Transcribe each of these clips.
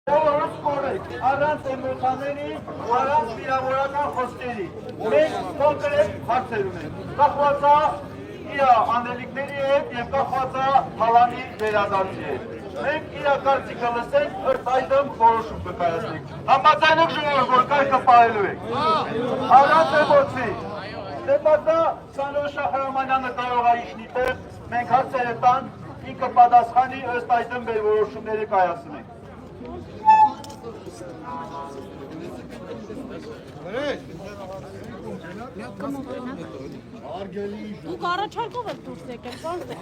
Բոլորս կորեք, առանց էմոցիաների, առանց վիրավորական խոսքերի։ Մենք կոնկրետ հարցեր ունենք։ Կախված է իր անելիքների հետ եւ կախված է թալանի վերադարձի հետ։ Մենք իր կարծիքը լսենք, ըստ այդմ որոշում կկայացնենք։ Համաձայնեք ժողովուրդ, որ կարգը պահելու եք։ Առանց էմոցի։ Դեպատա Սանոր Շահրամանյանը կարող է իջնի տեղ, մենք հարցերը տանք, ինքը պատասխանի, ըստ այդմ մեր որոշումները կայացնենք։ Դուք առաջարկով եք դուրս եկել, բանտ եք։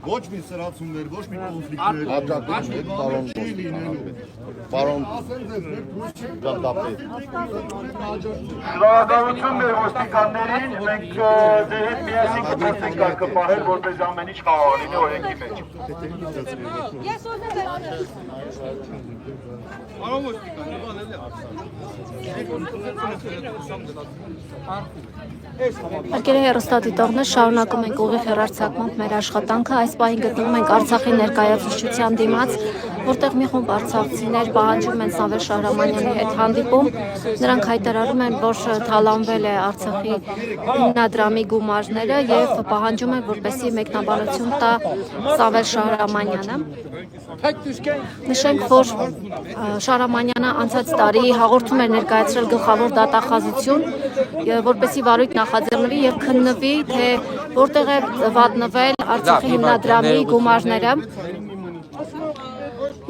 Ոչ մի սրացումներ, ոչ մի կոնֆլիկտներ, պարոն Գանդապետ։ Շնորհակալություն մեր ոստիկաններին, մենք ձեր հետ միասին կփորձենք կարգը պահել, որպես ամեն ինչ խաղաղ լինի օրենքի մեջ։ Ես օրենքներ Պարոն ոստիկան, Արկերի հեռուստադիտողներ, շարունակում ենք ուղիղ հեռարձակմամբ մեր աշխատանքը։ Այս պահին գտնվում ենք Արցախի ներկայացուցչության դիմաց, որտեղ մի խումբ արցախցիներ պահանջում են Սամվել Շահրամանյանի հետ հանդիպում։ Նրանք հայտարարում են, որ թալանվել է Արցախի հիմնադրամի գումարները եւ պահանջում են, որպեսզի մեկնաբանություն տա Սամվել Շահրամանյանը։ Նշենք, որ Շահրամանյանը անցած տարի հաղորդում էր ներկայացրել գլխավոր դատախազություն, որպեսզի վարույթ նախաձեռնվի եւ քննվի, թե որտեղ է վատնվել Արցախի հիմնադրամի գումարները։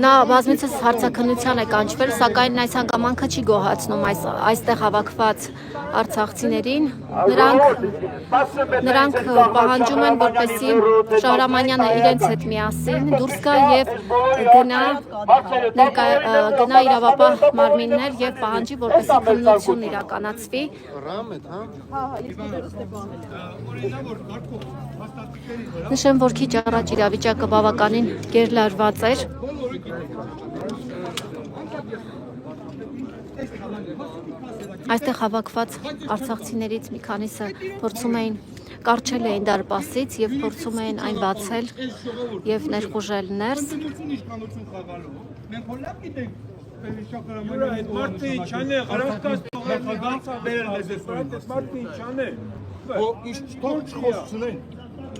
Նա բազմիցս հարցաքննության է կանչվել, սակայն այս հանգամանքը չի գոհացնում այստեղ հավաքված արցախցիներին։ Նրանք պահանջում են, որպեսզի Շահրամանյանը իրենց հետ միասին դուրս գա եւ գնա իրավապահ մարմիններ եւ պահանջի, որպեսզի քննություն իրականացվի։ Նշեմ, որ քիչ առաջ իրավիճակը բավականին գերլարված էր։ Այստեղ հավաքված արցախցիներից մի քանիսը փորձում էին կարճել էին դարպասից եւ փորձում էին այն բացել եւ ներխուժել ներս։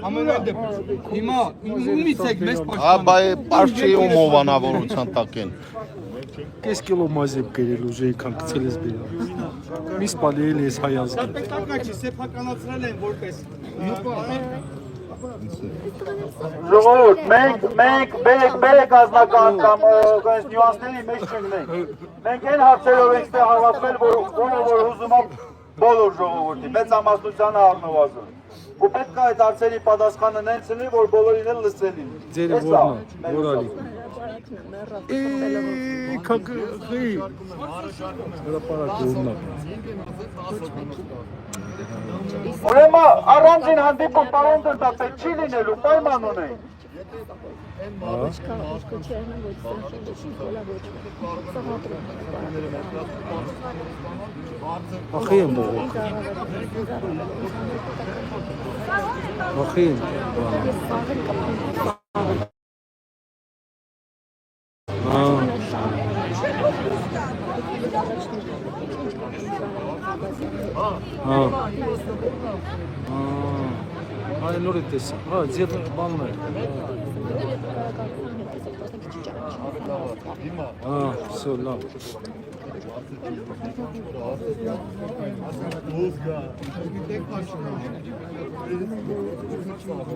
Հիմա ումից եք մեզ Բայց պարչի ումովանավորության տակ են։ Կես կիլո մազիբ կերել ուժ էիքան կցել ես բերել։ Միս պալիել ես հայազգը։ Տակաչի սեփականացրել են որպես Ժողովուրդ, մենք բերեք ազնական կամ նյուանսների մեջ չընկնենք։ Մենք այն հարցերով ենք ստեղ հավաքվել, որ հուզում է բոլոր ժողովուրդի, մեծամասնությանը առնվազն։ Ու պետք է այդ հարցերի պատասխանը նենց լինի, որ բոլորին էլ լսելի լինի։ Ձերը որն է, որալի։ Քագի։ Հրապարակ որն է։ Ուրեմն առանձին հանդիպում պարոն Դնդապետ չի լինելու, պայման ունենք։ Ախի եմ բողոք։ Ախի եմ։ Այ նորի տեսա։ Ձեր բանն է։ Всё, լավ։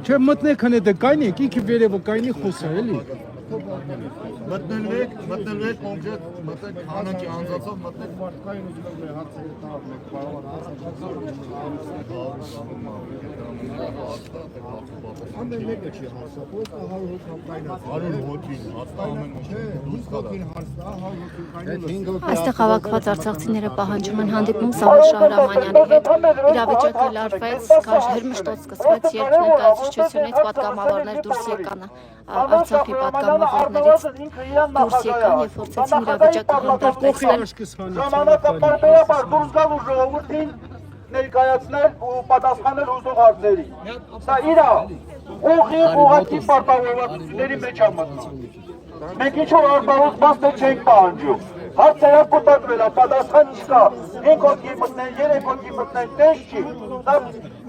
Չէ մտնեք հնե դե կայնիկ, ինքը վերևը կայնի խոսա էլի։ Մտնեք կոնկրետ մտնեք հանակի անձացով մտնեք մարդկային ուզում է հարցերը տալ մեկ պարոն Ամեն մեկը չի հարցակոս 100 հոգի կայնած 100 հոգին հաստատում են դուրս կողին հարցա 100 հոգի Այստեղ հավաքված արցախցիները պահանջում են հանդիպում Սամվել Շահրամանյանի հետ։ Իրավիճակը լարվեց, հերմշտոց սկսվեց, երբ ներկայացուցչությունից պատգամավորներ դուրս եկան Արցախի պատգամավորներ Հայաստանը առնվազն ինքը իրան դուրս եկան եւ փորձեցին իրավիճակը հանդարտեցնել։ Ժամանակապարբերաբար դուրս գալ ու ժողովրդին ներկայացնել ու պատասխանել ուզող հարցերի։ Սա իրա ուղղակի պարտավորվածությունների մեջ է մտնում։ Մենք ինչ-որ արտահոս բաստը չենք պահանջում։ Հարցերը կուտակվել է, պատասխան չկա։ 5 հոգի մտնեն, 3 հոգի մտնեն, տես չի։ Դա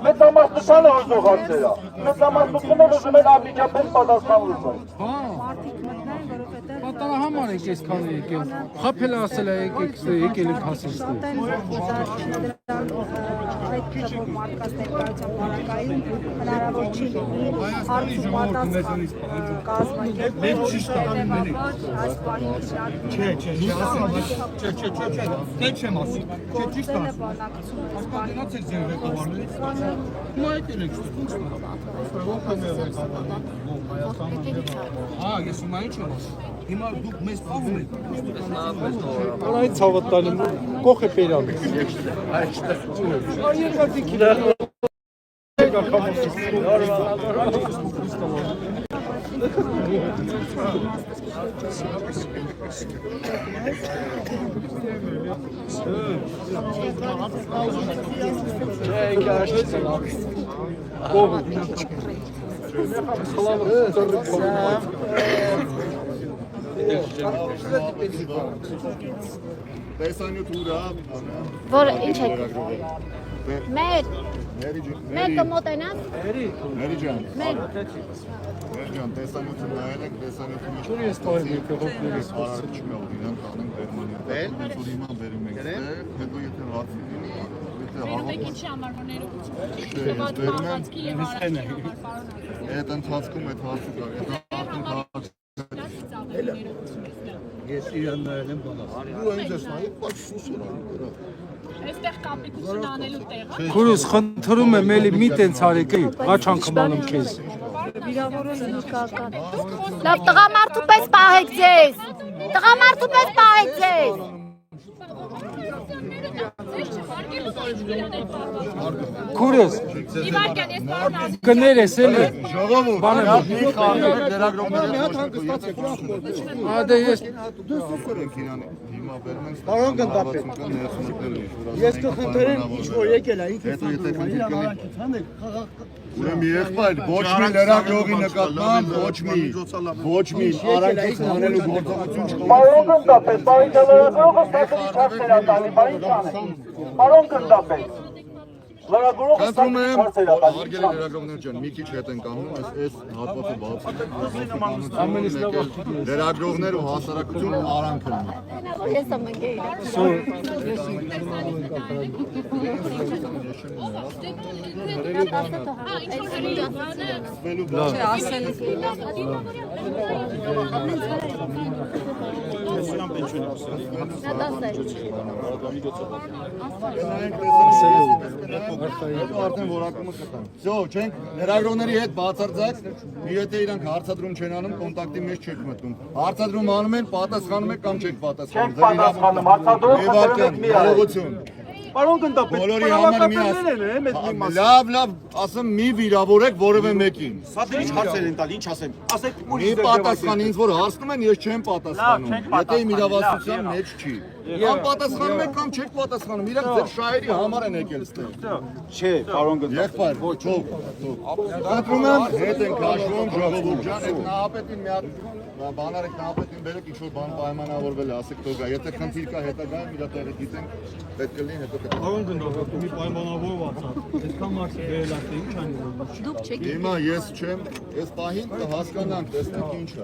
մեծամասնությանը ուզող հարցեր է։ Մեծամասնությունը ուզում են անմիջապես պատասխան լուծել։ Պատահհամար եք այսքան եկել։ Խափելը ասել է եկել եք հասեցնել։ հնարավոր չի լինի հարց ու պատասխան կազմակերպել այս բանի Չէ, դե չեմ ասի։ Չէ, ճիշտ է։ Գնացեք ձեր ղեկավարներից։ Հիմա եկել եք ես հիմա ինչ եմ ասում։ Հիմա դուք մեզ պահում եք։ Այդ ցավը տալու կողը բերան։ Տեսանյութուրա Որ ինչ եք։ Մեր կմոտենաս։ Մերի ջան, Մեր Մերի ջան, տեսանյութը նայել եք, տեսանյութը Չոր ես տայր եք հողերից Արարիչ մեղով իրան տանենք Գերմանիա։ Որ հիմա բերում ենք ստեղ, հետո եթե հարց լինի, Վերում եք ինչի համար որ ներողություն։ Այդ ընթացքում այդ հարցը կար, Ես իրան նայել եմ բանաս։ ու այն ձեզ նայեք, բայց սուսոր Այստեղ կապիկություն անելու տեղ է։ Քուրս խնդրում եմ էլի մի տենց արեք, աչ անգամ անում քեզ։ լավ տղամարդու պես պահեք ձեզ։ Տղամարդու պես պահեք ձեզ։ Քուրս Իվարկյան, ես պարոն կներես էլի։ Ժողովուրդ, Բանը մի խաղեր լրագրողները Ադե ես դուսուր ենք իրան հիմա բերում ենք Պարոն Գնդապետ, ես կխնդրեմ ինչ-որ եկել է, ինքը հետո եթե քննի ցանեք, Ուրեմն եղբայր, ոչ մի լրագրողի նկատմամբ, ոչ մի արանքից հանելու գործողություն չկա։ Պարոն Գնդապետ, լրագրողը ստացել ինչ հարցեր է տալի, բա ինչ անենք։ Պարոն Գնդապետ, լրագրողը Խնդրում ստացել ինչ եմ, հարցեր է տալի։ հարգելի լրագրողներ ջան, մի քիչ հետ ենք անում, այս հատվածը բացի։ Լրագրողներ ու հասարակություն արանք են։ Ես ամենքե Հետո արդեն որակումը կտան։ Всё, չենք լրագրողների հետ բացարձակ, եթե իրանք հարցադրում չեն անում, կոնտակտի մեջ չեք մտնում։ Հարցադրում անում են, պատասխանում եք կամ չեք պատասխանում։ Չենք պատասխանում, հարցադրող խնդրում եք մի արեք։ Պարոն Գնդապետ, Բոլորի համար մի լավ, ասեմ մի վիրավորեք որևէ մեկին։ Սա դե ինչ հարցեր են տալ, ինչ ասեմ։ Ասեք Մի պատասխան ինձ որ հարցնում են, ես չեմ պատասխանում։ Եթե իմ իրավասության մեջ չի։ Կամ պատասխանում եք կամ չեք պատասխանում։ Իրանք ձեր շահերի համար են եկել ստեղ։ Չէ, պարոն Գնդապետ։ Եղբայր, ոչ, խնդրում եմ, հետ ենք հաշվում ժողովուրդ ջան, այդ նահապետին մի հատ բանարեք նահապետին բերեք ինչ-որ բան պայմանավորվել է, ասեք թող գա։ Եթե խնդիր կա հետագայում իր տեղը գիտենք, պետք է լինի հետո կտա։ Պարոն Գնդապետ, մի պայմանավորված է։ Այսքան մարդը վերել է, ինչ անի որ։ դուք չեք Հիմա ես չեմ, ես պահին կհասկանանք, տեսնենք ինչ է։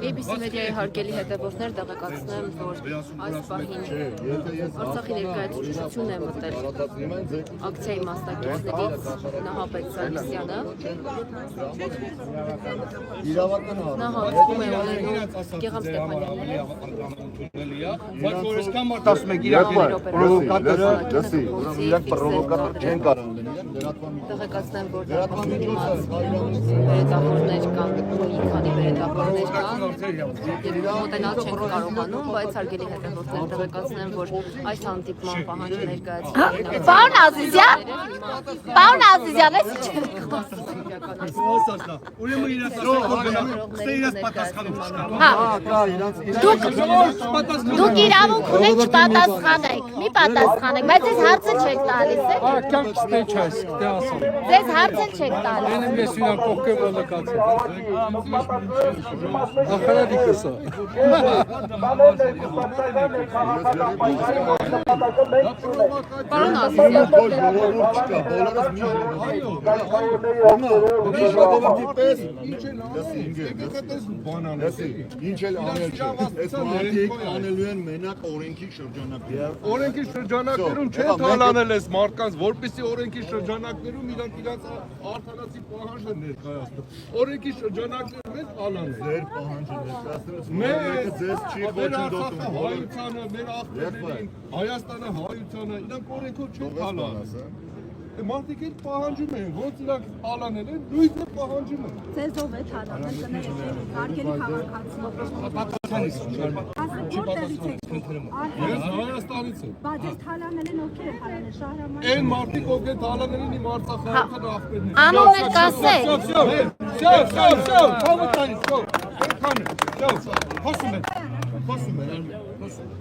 ABC մեդիայի հարգելի հետևորդներ տեղեկացնեմ, որ այս պահին Արցախի ներկայացուցչություն է մտել ակցիայի մասնակիցներից Նահապետ Սարգսյանը։ Նա հանդիպում է ունենում Գեղամ Ստեփանյանին։ Բայց որ այսքան մարդ ասում եք իրաք պրովոկատորը, դասի, ուրեմն իրանք պրովոկատոր չեն կարող լինել, Տեղեկացնեմ, որ դեպքում դիմաց վերետախորներ կան, մի քանի վերետախորներ կան, Մոտենալ չենք կարողանում, բայց հարգելի հետևորդներ տեղեկացնեմ, որ այս հանդիպման պահանջը ներկայացնում Պարոն Ազիզյան, ես ինչ Ուրեմն իրաց պատասխանում չկա։ Դուք իրավունք ունեք չպատասխանեք, մի պատասխանեք, բայց ես հարցը չեք տալիս, է։ Ձեզ հարցը չեք տալիս։ Ես իրան կողքեմ ոլակացել։ Ախարադիկս է։ Պարոն Ազիզյան, Ինչ էլ անել չէ, այս մարդիկ անելու են մենակ օրենքի շրջանակներում։ Օրենքի շրջանակներում չէ թալանել ես մարդկանց, որպեսզի օրենքի շրջանակներում իրանք իրաց արդարացի պահանջը ներկայացնեն։ Օրենքի շրջանակներում են թալանել։ Ձեր պահանջը ներկայացնելուց Մեր ձեզ չի ոչնդոտում։ հայությանը, մեր աղբերներին, Հայաստանը հայությանը, իրանք օրենքով չեն թալանել։ Մարդիկ էլ պահանջում են, ոնց իրանք թալանել են, նույնն է պահանջում են։ Ձեզ ով է թալանել, կներեք, հարգելի քաղաքացի։ Ես Հայաստանից եմ։ Բայց ձեզ թալանել են ովքեր են թալանել, Շահրաման։ Այն մարդիկ ովքեր թալանել են իմ Արցախի աղբերներին։ անուններ կասեք։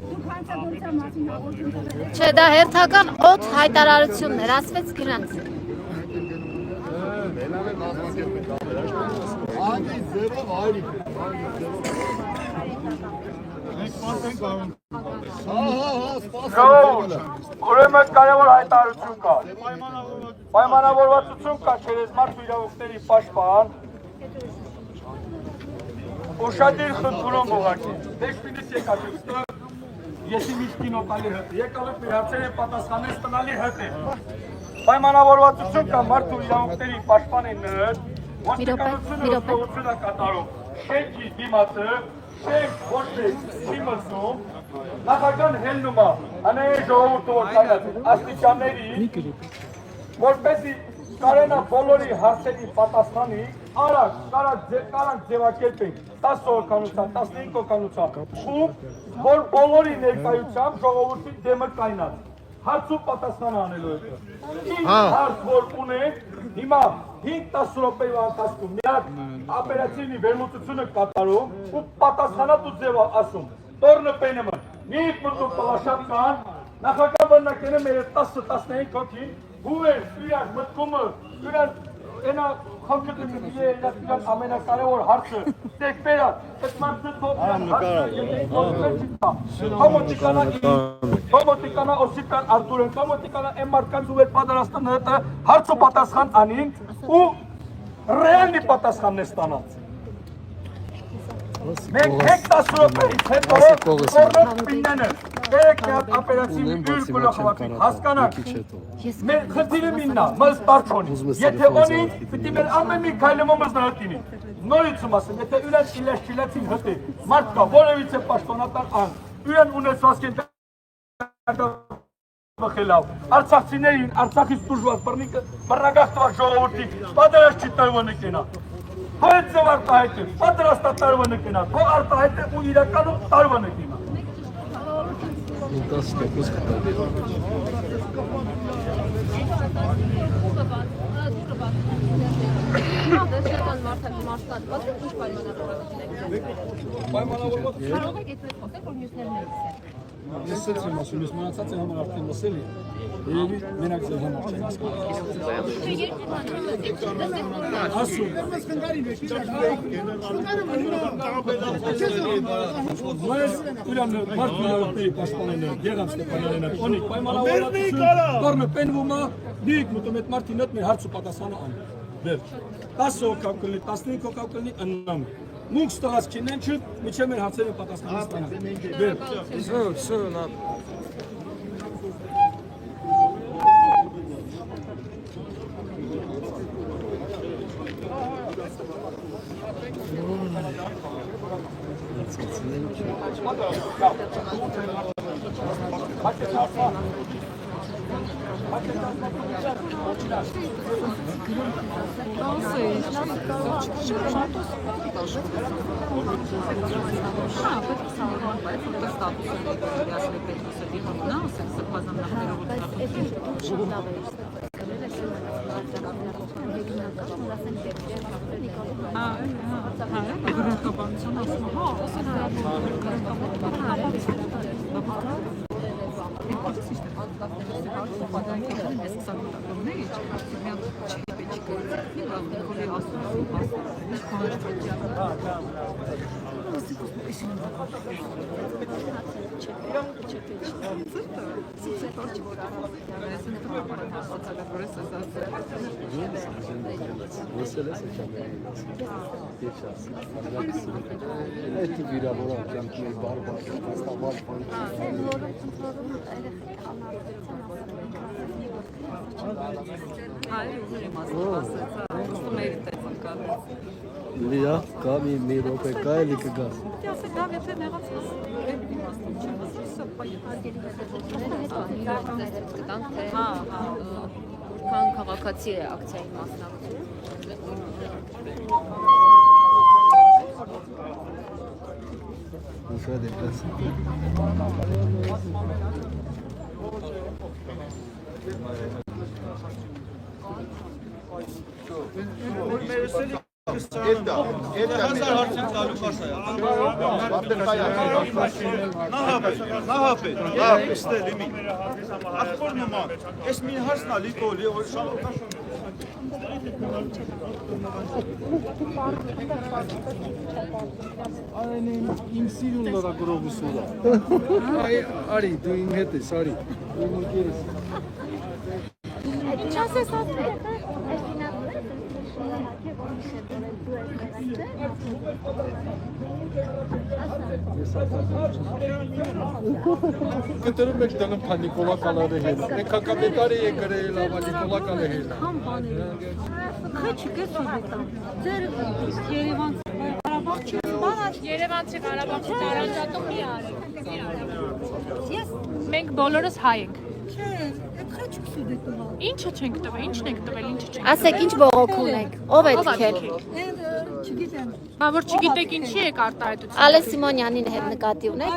Դուք հանցագործության մասին հաղորդում տվեք։ Չէ, դա հերթական օդ հայտարարությունն էր, ասվեց գրանց։ Անի ձևով այրիկ։ Ուրեմն կարևոր հայտարարություն կա։ Պայմանավորվածություն կա Չերեզմարթու իրավունքների պաշտպան։ Ուշադիր խնդրում ուղղակի։ Դեպքից եկած ես իմ կինո տալի հետ։ Եկալ եք մեր հարցերը պատասխանես տնալի հետ է։ Պայմանավորվածություն կա մարդու իրավունքների պաշտպանին ոստիկանությունը փոխություն է կատարում։ Շենքի դիմացը շենք ոչ թե չի մտնում, նախագահան հելնում է, անեն ժողովուրդը որ կայացել աստիճանների, որպեսզի կարենա բոլորի հարցերի պատասխանի, արագ, կարանք ձևակերպենք 10 օրականության, 15 օրականության, ու որ բոլորի ներկայությամբ ժողովրդի դեմը կայնած, հարցու պատասխան անելու է։ Ինչ հարց որ ունենք, հիմա 5-10 րոպեի ընթացքում մի հատ օպերատիվի վերլուծությունը կատարում ու պատասխանատու ձև ասում։ Տորնը պենեմը, մի մտու պլաշատ կան, նախագահ բնակները մեր 10-15 հոգին, հուվեր, իրար մտքումը, իրար ենա խանգտը իրար ամենակարևոր հարցը, տեք բերա, այդ մարդը Կոմոտիկանա Օսիպյան Արտուրեն, կոմոտիկանա եմ մարդկանց ուվեր պատարաստան հետը հարց ու պատասխան անին ու ռեալնի պատասխանն է ստանած։ Մենք հեք 10 րոպեից հետո կորնոտ պիննենը երեք միատ ապերացիվի յուր գլոխվակին, հասկանակ, մեր խծիրը միննա, մըզ պարչոնի, եթե օնի, պիտի մեր ամեն մի կայլմո մըզ նրատինի, նորիցում ասեմ, եթե յուրան իլաշիլացին հտի, մարդ կա, որևից է պաշտոնատար ան, յուրան ունեցվածք են բխելավ, արցախցիներին, արցախից տուժված բռնագաղթված ժողովրդի, պատրաստ չի տարվը նկենա, հո այդ ձև արտահայտ է, պատրաստ է տարվը նկենա, հո արտահայտ է ու իրականում տարվը նկենա։ Ես սենց եմ ասում, ես մնացած է համար արդեն լսել է, երևի մենակ ձեր համար չեն ասում։ Ես ուրան մարդուներների պաշտպանենը, եղանց կեպանենը, օնիկ պայմանավորվածություն, կորնը պենվում է, դիք մտում էտ մարդին հետ մեր հարց ու պատասխանը ան, վերջ, 10 հոգավ կլնի, 15 հոգավ կլնի, ըննամ, մունք ստղած չինեն չը, միչե մեր հարցերը պատասխանը ստանան, վերջ, Լիա, կամի մի րոպե կա էլի կգաս։ Քան քաղաքացի է ակցիայի մասնակցում։ Ուսա դեպս։ Իմ սիրուն լրագրողը սուլա։ Արի, դու իմ հետ ես, արի։ Դու իմ ընկերս։ Կտրում եք դնում թա Նիկոլա Կալարը հետ։ Մենք հակապետարի է գրել ավա Նիկոլա Կալը հետ։ Երևանցի Ղարաբաղի տարանջատում մի արեք։ Մենք բոլորս հայ ենք։ Ինչը չենք տվել, ինչն եք տվել, ինչը չենք։ Ասեք ինչ բողոք ունեք, ով է թքել։ Բա որ չգիտեք ինչի եք արտահայտություն։ Ալես Սիմոնյանին հետ նկատի ունեք։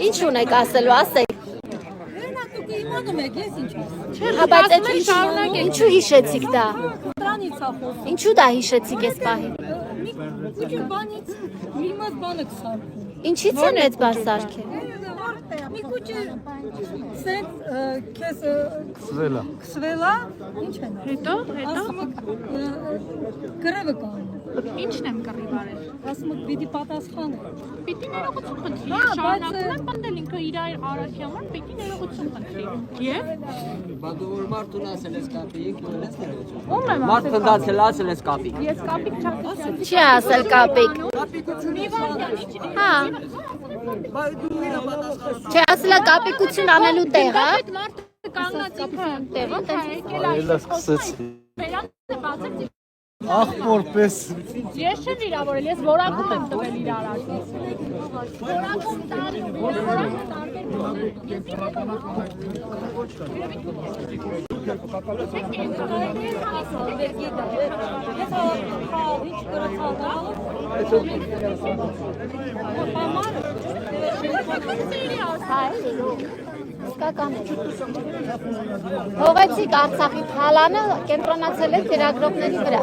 Ինչ ունեք ասելու, ասեք։ Հա, բայց այդ ինչու հիշեցիք դա։ Ինչու դա հիշեցիք այս պահին։ Ինչից են այդ բան սարքել։ Քսվելա, ինչ են։ Հետո Գրևը կան։ ինչն եմ կռի բարել։ Ասում եք պիտի պատասխանը։ Պիտի ներողություն խնդրի։ Շարունակում եմ պնդել ինքը իր արարքի համար պիտի ներողություն խնդրի։ Եվ Բադուր մարդուն ասել ես կապիկ, ում եմ մարդ փնդացել ասել ես կապիկ։ ես կապիկ չեմ ասել։ Չի ասել կապիկ։ Հա։ Չի ասել կապիկություն անելու տեղ, հա։ Այդ մարդը կանգնած ինքը Տեղը եկել այ Այլա սկսեց։ վերած բացել։ Ախպոր պես։ Ես չեմ վիրավորել, ես որակում եմ տվել իր արարքից։ Որակում տարի, որակում տարբեր Իսկական է։ Հողեցիք Արցախի թալանը կենտրոնացել է ծրագրողների վրա։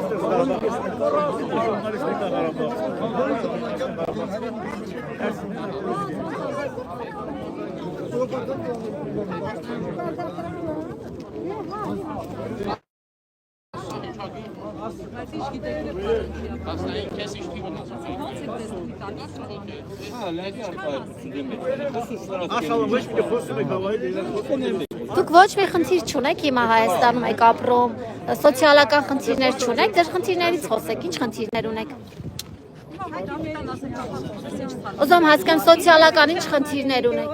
Դուք ոչ մի խնդիր չունեք հիմա Հայաստանում եք ապրում, սոցիալական խնդիրներ չունեք, ձեր խնդիրներից խոսեք, ինչ խնդիրներ ունեք։ Ուզում հասկանամ սոցիալական ինչ խնդիրներ ունեք։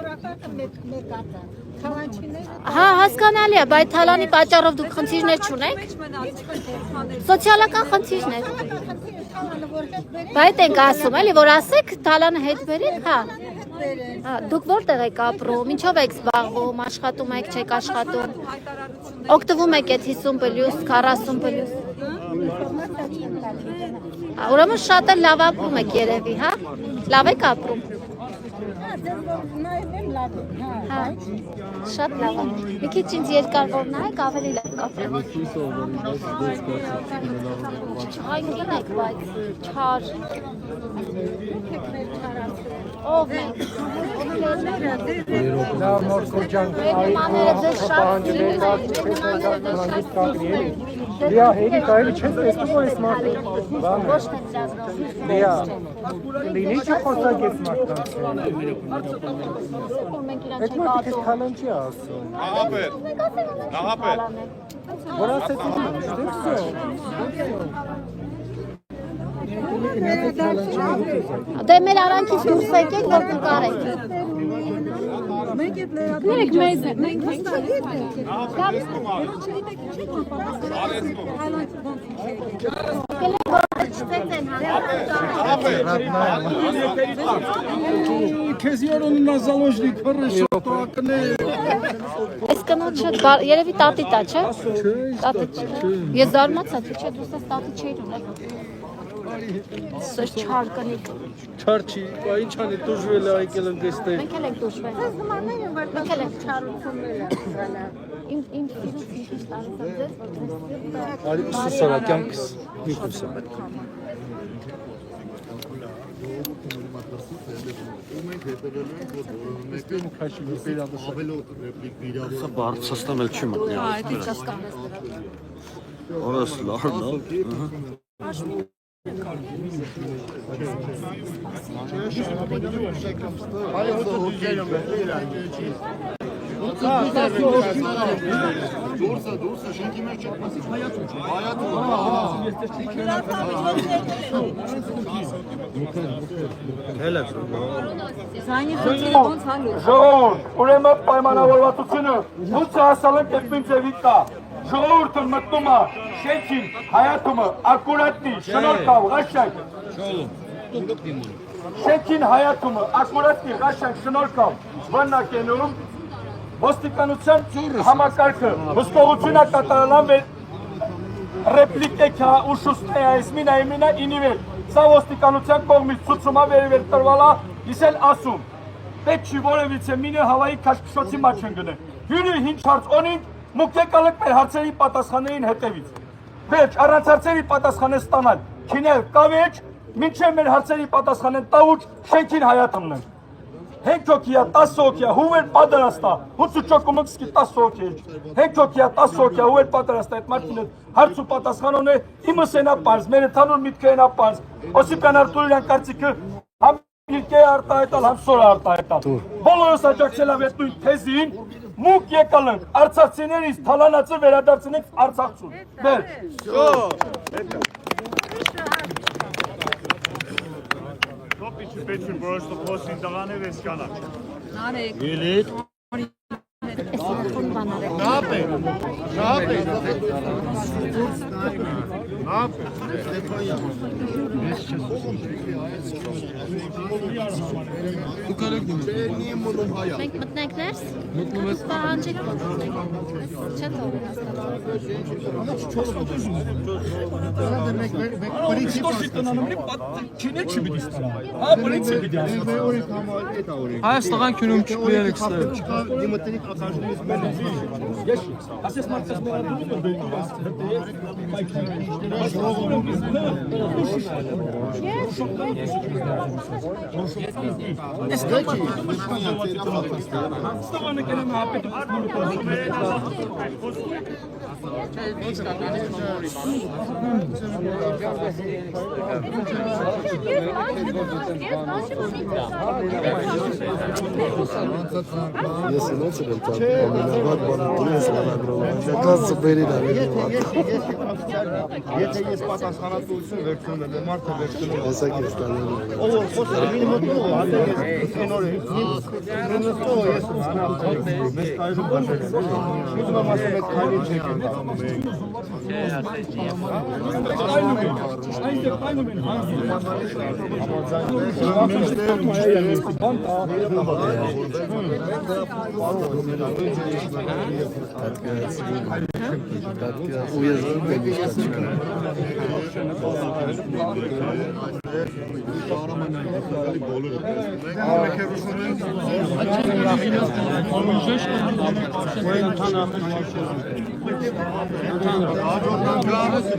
Հա, հասկանալի է, բայց թալանի պատճառով դուք խնդիրներ չունեք։ Սոցիալական խնդիրներ։ Բայց ենք ասում էլի, որ ասեք թալանը հետ բերեք, հա։ Դուք որտեղ եք ապրում, ինչով եք զբաղվում, աշխատում եք, չեք աշխատում, օգտվում եք այդ 50+, 40+։ Ուրեմն շատ էլ լավ ապրում եք երևի, հա? Լավ եք ապրում։ Շատ լավ է։ Մի քիչ ինձ երկար որ նայեք, ավելի լավ կապրեմ։ Չհայնքին եք, բայց չար։ Ով եք։ Լավ նոր կոջան Մաները ձեզ շատ Լիա հերի կարելի չես տեսնում որ ես մարդը ոչ թե ծազրով։ Լիա լինի չէ խոսագետ մարդկանց Մենք իրան Այդ չենք մարդիկ ատում։ քանան չի ասում Աղապետ Որ ասեցին Դե մեր արանքից դուրս եկեք, որ նկարեք։ Նեք մեզ է։ Քեզ յորոնու նա զալոժնիկ հռշո տակնե Այս կնոջը երևի տատիտա, չէ՞։ Տատի։ Ես զարմացա, թե չէ դուս տատի չէր ունել։ Սա չար կնիկ։ Չար չի, ինչ անի դժվել է եկել ենք այստեղ։ Մենք էլ ենք դուժվել։ Մենք էլ ենք չարությունները։ Իմ ֆիլմը ինչ տարածած ձեզ, որ Արի սուսարա կյանքս մի քուսա։ Սա բարձրացնել չի մտնի Օրս լարն Դուրսը շենքի մեջ չեք մասի Ժողովուրդ, ուրեմն պայմանավորվածությունը ո՞նց հասալ ենք այդ մինչև կա։ Ժողովուրդը մտնում է շենքին, հայաթումը ակուրատնի, շնորհքավ, ղաշակ։ Շենքին հայաթումը ակուրատնի, ղաշակ, շնորհքավ, բնակենում ոստիկանության համակարգը հսկողություն է կատարելան մեր ռեպլիկեքա ուշուստեյա իսմինա իմինա ինիվել սա ոստիկանության կողմից ցուցումա վերևեր տրվալա ես էլ ասում պետք չի որևիցե մինը հավայի քաշքշոցի մաչ են գնել հյուրի հինչ հարց օնինք մուկեկալեք մեր հարցերի պատասխաններին հետևից վերջ առանց հարցերի պատասխանը ստանալ քինել կավեջ մինչև մեր հարցերի պատասխանեն տավուճ շենքին հայաթումն են Հենք հոգիա 10 հոգիա հուվեր պատրաստա, հուցու ճոկումըքսկի 10 հոգի Հենք հոգիա 10 հոգիա հուվեր պատրաստա, այդ մարդին հարց ու պատասխանոն է իմս ենա պարզ, մեր ընդհանուր միտքը ենա պարզ Օսիպյան Արտուրյան կարծիքը համ իրկե արտահայտալ, համ սորը արտահայտալ Բոլորս աջակցել ավետ նույն թեզին, մուկ եկալ ենք, արցախցիներից թալանացը վերադարձնենք արցախցուն Բեր Պիչի պետք է որոշ փոսին տղաներ էս կանա։ Նարեկ։ Գիլիտ։ Մենք մտնենք ներս, պահանջեք մտնենք, չէ թողի Այս տղան քյունում չպրիել եք Ասես մարդպես Ես ոնց եմ տա ամենավատ բանը դու ես լավագրով Կացը բերին Եթե ես պատասխանատվություն վերցնում եմ, մարդը վերցնում եմ Հեսակ ես տանել Ով խոսել մի մտնում, հատը ես քինորը նստող ես անախոտ մեզ կարում բաժել Ուզում եմ ասում այդ քայլի չեք են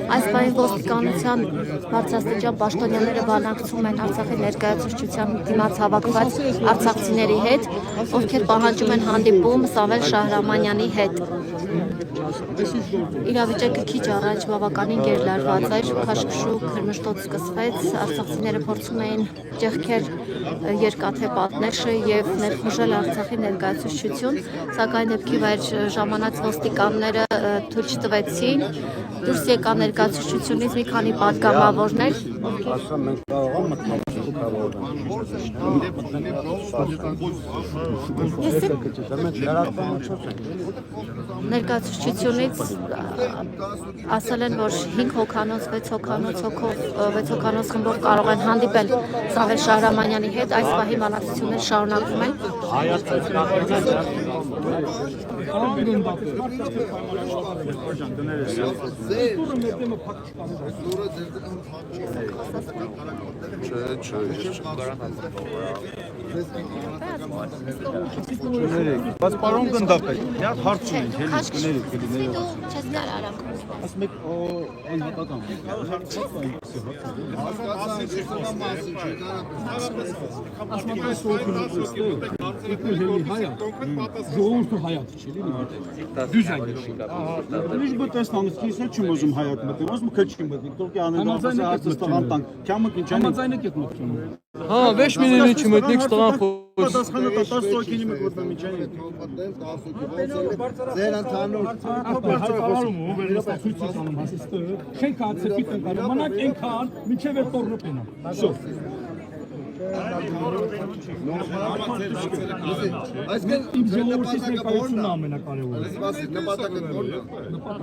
Այս պահին ոստիկանության բարձրաստիճան պաշտոնյաները բանակցում են Արցախի ներկայացուցչության դիմաց հավաքված արցախցիների հետ, ովքեր պահանջում են հանդիպում Սամվել Շահրամանյանի հետ։ Իրավիճակը քիչ առաջ բավականին գերլարված էր, քաշքշուկ քրմշտոց սկսվեց, արցախցիները փորձում էին ճեղքեր երկաթե պատնեշը եւ ներխուժել Արցախի ներկայացուցչություն, սակայն դեպքի վայր ժամանած ոստիկանները թույլ չտվեցին, դուրս եկան ներկայացուցչությունից մի քանի պատգամավորներ, ներկայացուցչությունից ասել են, որ 5 հոգանոց, 6 հոգանոց խմբով կարող են հանդիպել Սամվել Շահրամանյանի հետ, այս պահի բանակցությունները շարունակվում են։ Բայց պարոն գնդապետ, մի հատ հարց ունենք, հենց Քաշքշուկ դու չես կարող արանք։ ասում եք այն հատական։ Ժողովուրդը հայաց չի լինի։ Դյուզ այն։ Ինչ բտեսնանց քիսը չեմ ուզում հայատ մտնել, ասում քեչ չեմ մտնել, թողի անհանգստացած հաստատան տանք։ Քյամը ինչ անի։ Համաձայնեք եք մտնում։ Հա, վեշ մինենի չմտնենք ստղան Պատասխանը 10 հոգի մի կոտնամ ինչ անի։ Ձեր ընդհանուր Հարցարարում ու վերլուծությունից անում հասստը։ Շենքը ացրի տնկարը մնաք այնքան, մինչև այդ տորնը պենա։ Շո։ Այսինքն Իմ ժողովրդի ներկայությունն ամենակարևորը։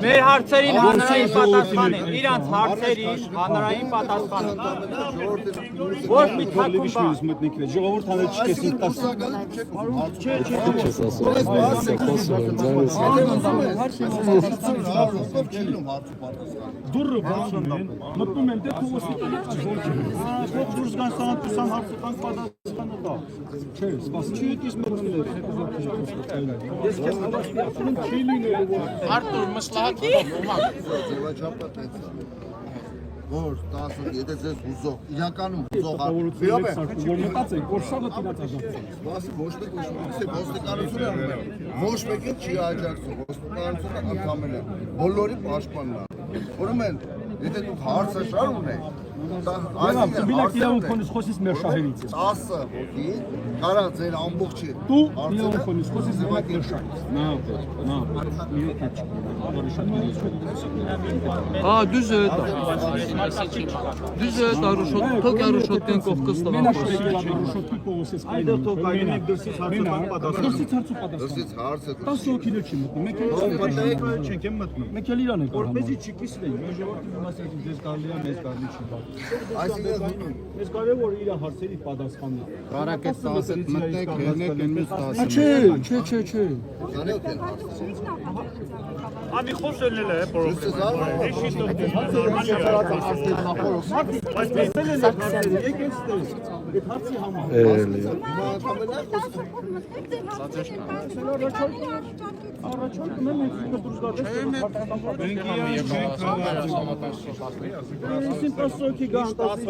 Մեր հարցերին հանրային պատասխան է, իրանց հարցերին հանրային պատասխան է։ Ոչ մի թակում բան։ մտնիկ է, ժողովուրդ հանել չկեսին 10։ Չես Դուրը բացում են, մտնում են դե փողոցից Դուրս գան սանտուսան հարցական պատասխանը տա։ չէ, սպասի։ Չի եկիս մտններ։ Ես քեզ հավաստիացնում եմ չի լինելու։ Արտուր մսլահատ ձևաչափը տեցա։ Որ 10 եթե ձեզ հուզող, իրականում հուզող Որ մտածեք, որ շանը տիրացազատը։ Բասի ոչ մեկ ոստիկանությունը ոչ մեկին չի աջակցում, ոստիկանությունը ընդհանրապես բոլորի պաշտպանն է։ Ուրեմն, եթե դուք հարցաշար ունեք, Բինակ իրավունքոնից խոսից մեր շահերից է։ 10 հոգի կարա ձեր ամբողջի Դու իրավունքոնից խոսից մեր շահերից։ Հա, դուզ է դա։ Դուզ է դա ռուշոտ, թոք ռուշոտեն կողքս տղան։ Ռուշոտի կողոսից Այդտեղ թող գայնեք դրսից հարցական պատասխան։ Դրսից հարցու պատասխան։ դրսից հարցը 10 հոգին չի մտնում, մեկ էլ Մտեք չենք եմ մտնում։ մեկ էլ իրան է կարող։ Որպեսի չկիսվենք, մեր ժողովրդի մասը դες կարելի է, մեզ կարելի չի։ այսինքն Մեզ կարևոր որ իր հարցերի պատասխանն է։ Բարակ է 10 մտնեք, ելնեք այնպես 10։ Չէ։ Կանեք են հարցը։ Անի խոսելն էլ է, պրոբլեմ։ Բայց տեսել են հարցերը, եկեք ստես։ Այդ հարցի համար։ Առաջարկում եմ մենք դուրս գալիս։ Սինտասոքի գան 10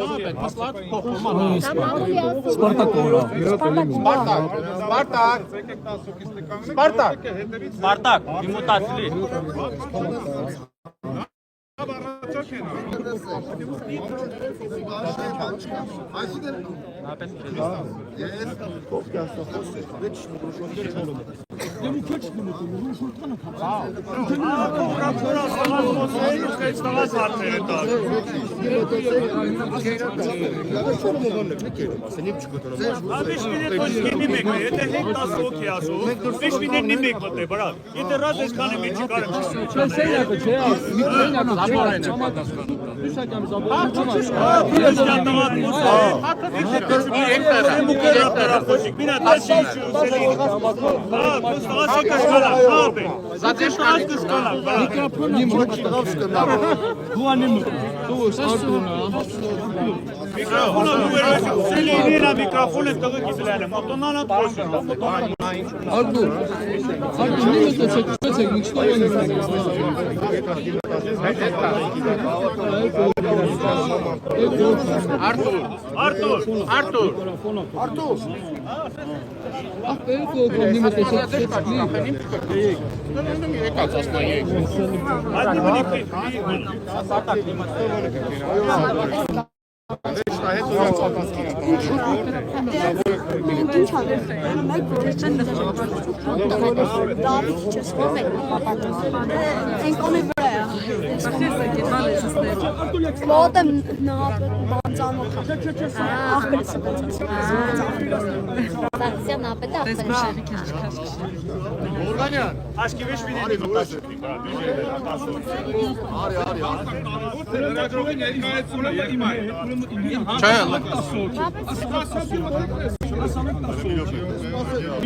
Սպարտակ, իմուտացլի։ Այսինքն ես կողքի աստախոսի, վեճ շնորհքեր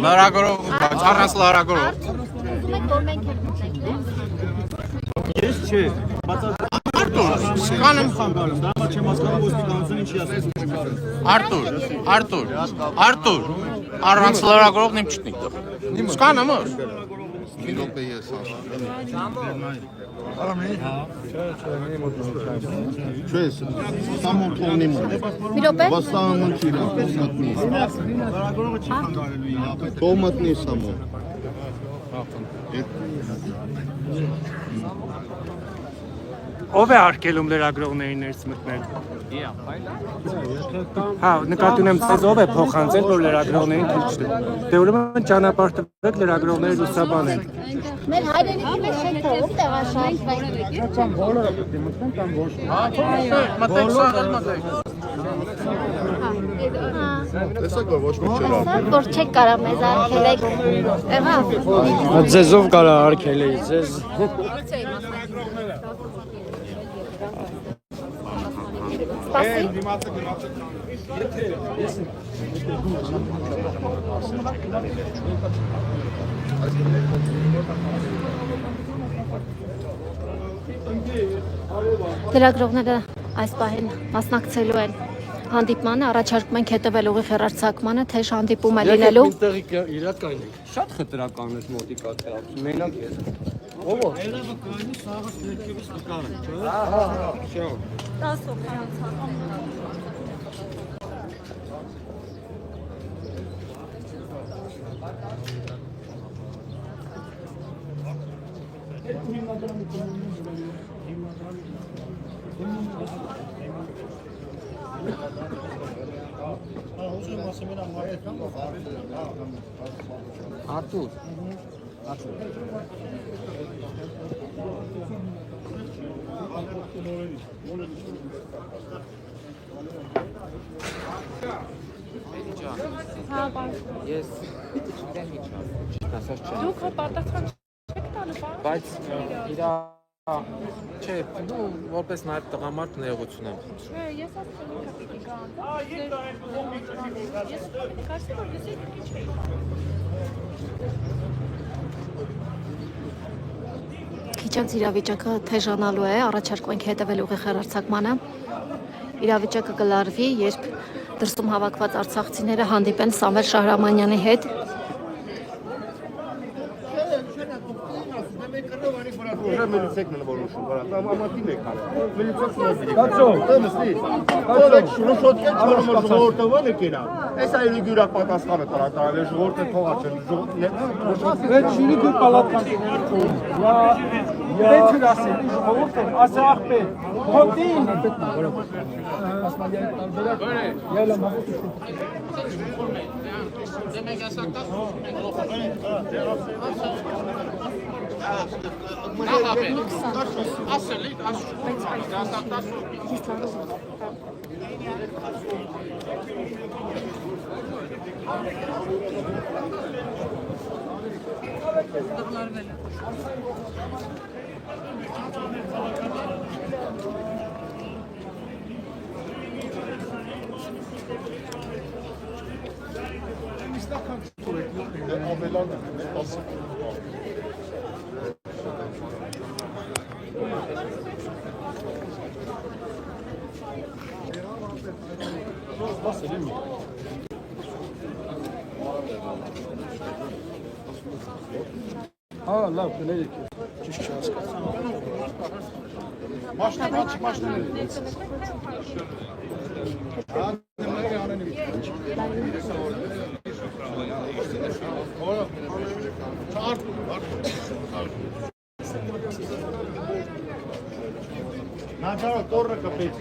Լարագորով, առանց լարագորով։ Ես չէ, Սկանեմ խանգարում, դա չեմ հասկանում ոստիկանությունը ինչի ասես։ Արտուր, առանց լարագորով նիմ չտնիկ դող։ Սկանեմ ըր։ Մինոպե ես Չես, սամոն թողնի մոտ։ Մի րոպե։ Վաստանում չիրա, մտնի։ Թող մտնի սամոն։ Ով է արկելում լրագրողներին ներս մտնել։ Հա, նկատի ունեմ ցեզ ով է փոխանցել, որ լրագրողներին թույլ չտա։ Դե ուրեմն ճանապարհորդեք լրագրողները լուսաբանեն։ Մեր հայրենիքի մեջ չեք թողում տեղաշարժվեք։ Մտեք սաղել մտեք։ Տեսակ որ ոչ ոք չէր արկել։ Որ չեք կարա մեզ արկելեք։ Եղա։ Ձեզով կարա արկել էի, ձեզ։ Սպասի։ Լրագրողները այս պահին մասնակցելու են հանդիպմանը, առաջարկում ենք հետևել ուղիղ հեռարձակմանը, թե հանդիպում է լինելու։ Իրական է։ Շատ խտրական է մոտիկա թերապ։ Մենակ ես։ Ո՞վ է։ Երևակայանի սաղը ներքևից նկարը, չէ՞։ Ահա, շո։ 10 օքրանցան։ Արտուր։ Ես չգիտեմ ինչ ասած չեմ։ Դուք պատասխան չեք տալու, Բայց իրա չէ, դու որպես նաև տղամարդ ներողություն եմ։ Չէ, ես ասում եմ կապիտիկան։ Ես կարծում եմ, ես չէի։ Քիչ անց իրավիճակը թեժանալու է, առաջարկում ենք հետևել ուղիղ հեռարձակմանը։ Իրավիճակը կլարվի, երբ դրսում հավաքված արցախցիները հանդիպեն Սամվել Շահրամանյանի հետ։ Իսպանիայի տարբերակ ելամաղոտ լավ, գներեք, ճիշտ չհասկացա։ Նախարար կորը կպետ։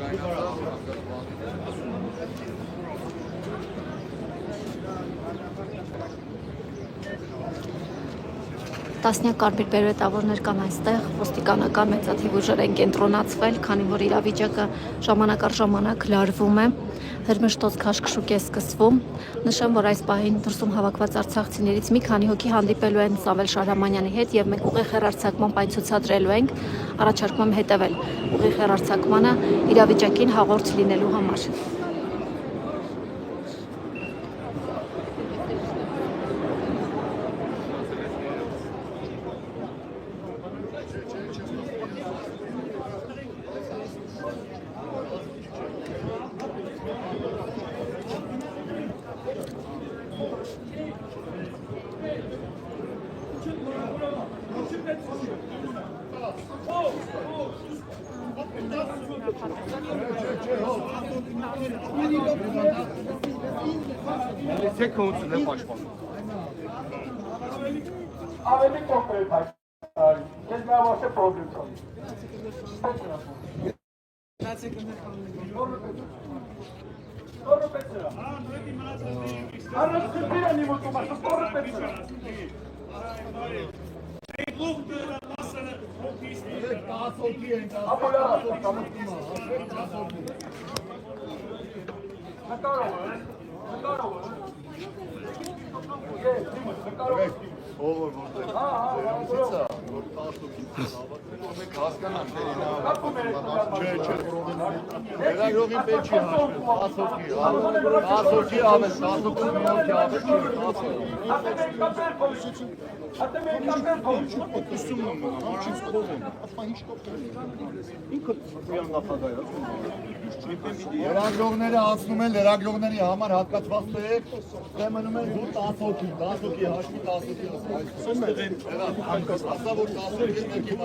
Տասնյակ կարմիր բերետավորներ կան այստեղ, ոստիկանական մեծաթիվ ուժեր են կենտրոնացվել, քանի որ իրավիճակը ժամանակ առ ժամանակ լարվում է, հրմշտոց քաշքշուկ է սկսվում։ Նշեմ, որ այս պահին դրսում հավաքված արցախցիներից մի քանի հոգի հանդիպելու են Սամվել Շահրամանյանի հետ եւ մենք ուղիղ հեռարձակման պայն ցուցադրելու ենք, առաջարկում եմ հետևել ուղիղ հեռարձակմանը իրավիճակին հաղորդ լինելու համար։ Ավելի կոնկրետ այս ես լավ պրոբլեմ կա։ Լրագրողները անցնում են լրագրողների համար հատկացված տեղ, դե մնում են որ 10 հոգի հաշվի 10 հոգի ասա որ 10 հոգի մեկի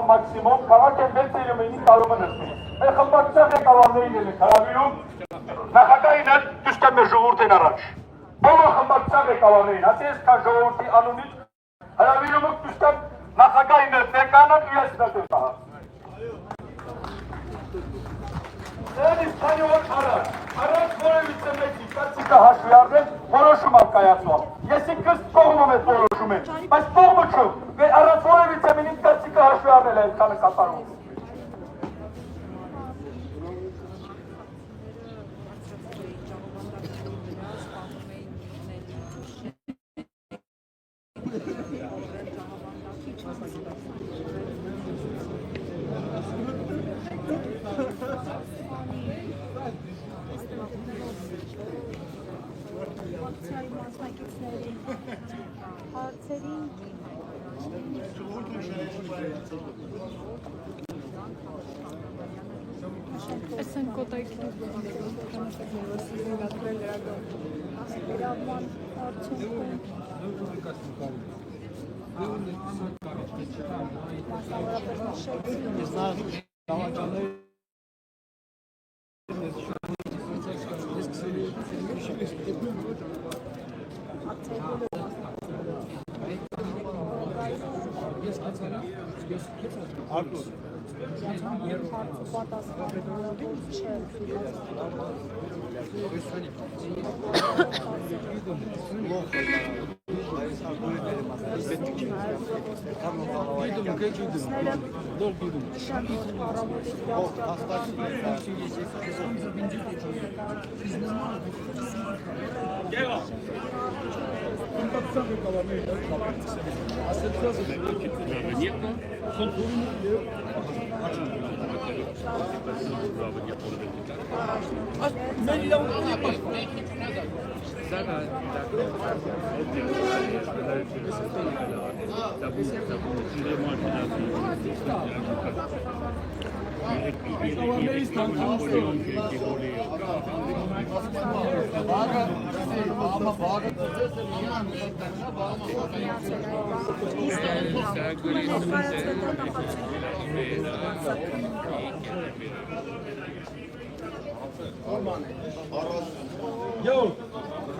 Մաքսիմում քաղաք են մեծ ելումենի կարող են ասել։ Մեր խմբակցության ղեկավարներին են հրավիրում, նախագահին էլ դուք մեր ժողովուրդին առաջ։ բոլոր խմբակցության ղեկավարներին, հատկապես ժողովրդի անունից հրավիրում եք դուստան նախագահի ներկայանալ իրենց ներկայացնահար։ Դրանից քանի օր առանց որևիցե մեկի կարծիքը հաշվի առնել որոշում կայացվող։ Ես ինքս կողմում եմ որոշում եմ, բայց կողմը չեմ, առանց որևիցե մեկի կարծիքը հաշվի առնել այդ քանը կատարում։ Հարցերին Այսեն կոտայքի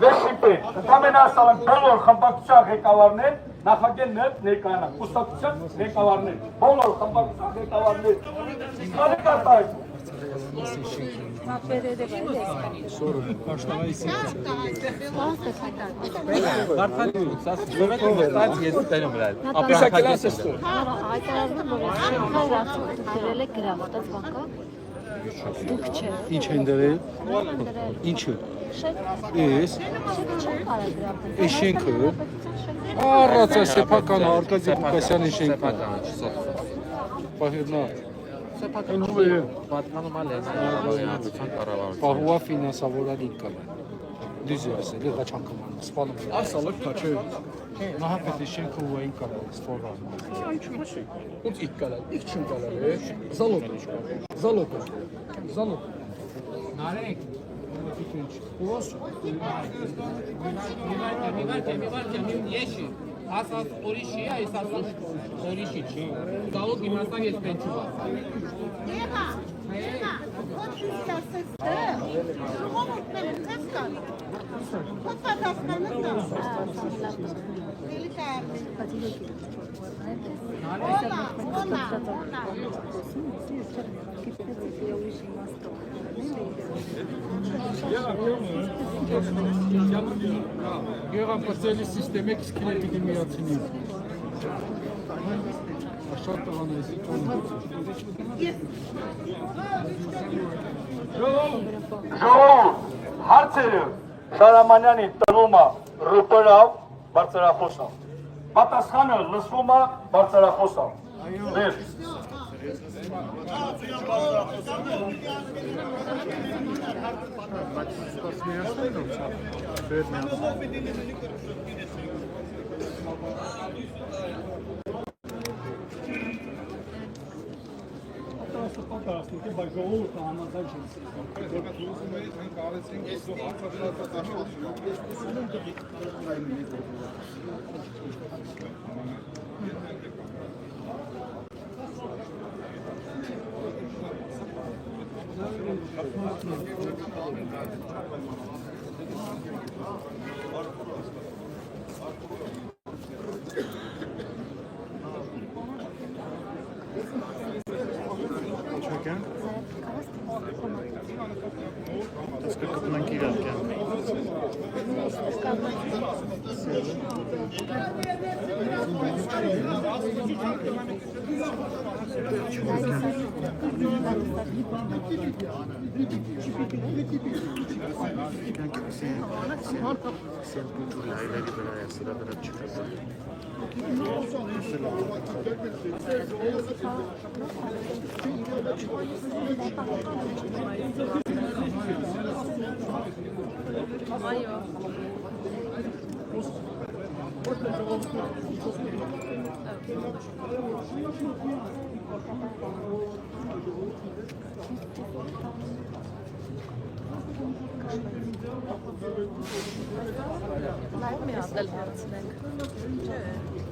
Վերջիպետ, ընդամենասալ են բոլոր խմբակցության ղեկավարներ, նախագահներ ներկայանան, կուսակցության ղեկավարներ, բոլոր խմբակցության ղեկավարներ, քանի կարտայք։ Ինչ են դրել։ Ինչը։ Ես։ Այս շենքը առածա սեփական Արկադի Ղուկասյանի շենքն է։ Պահերնա։ Պահուա ֆինանսավորալին կա։ Դիզը ասել, եղա չանկաման, սպանում։ Ասալը կա չէ։ Նահապետի շենքը ու այն կա, սպորվան։ Ինչ մոչի։ Ոնց իք կալա, իք չն կալա, զալոտ։ Նարեկ։ Ո՞ս։ Եշի։ Ասած օրիշի է, այս ասած օրիշի չի։ Զալոտ իմաստան ես պենչուվա։ Եղա, ոնց ինձ ասես դե, ժողովուրդներ են քեզ կան, ոնց պատասխանը դա, վելիկա արմեն, Գեղան պրծելի սիստեմեք սկիլետի դիմիացինի։ Աշատ տղաներս իքան։ Ժողովուրդ, հարցերը Շարամանյանի տնումը ռուպերով բարձրախոսով։ Պատասխանը լսվում է բարձրախոսով։ Դեր։ Պատասխանատու բայց ժողովուրդը համաձայն չէ։ կգտնենք իրար կյանք։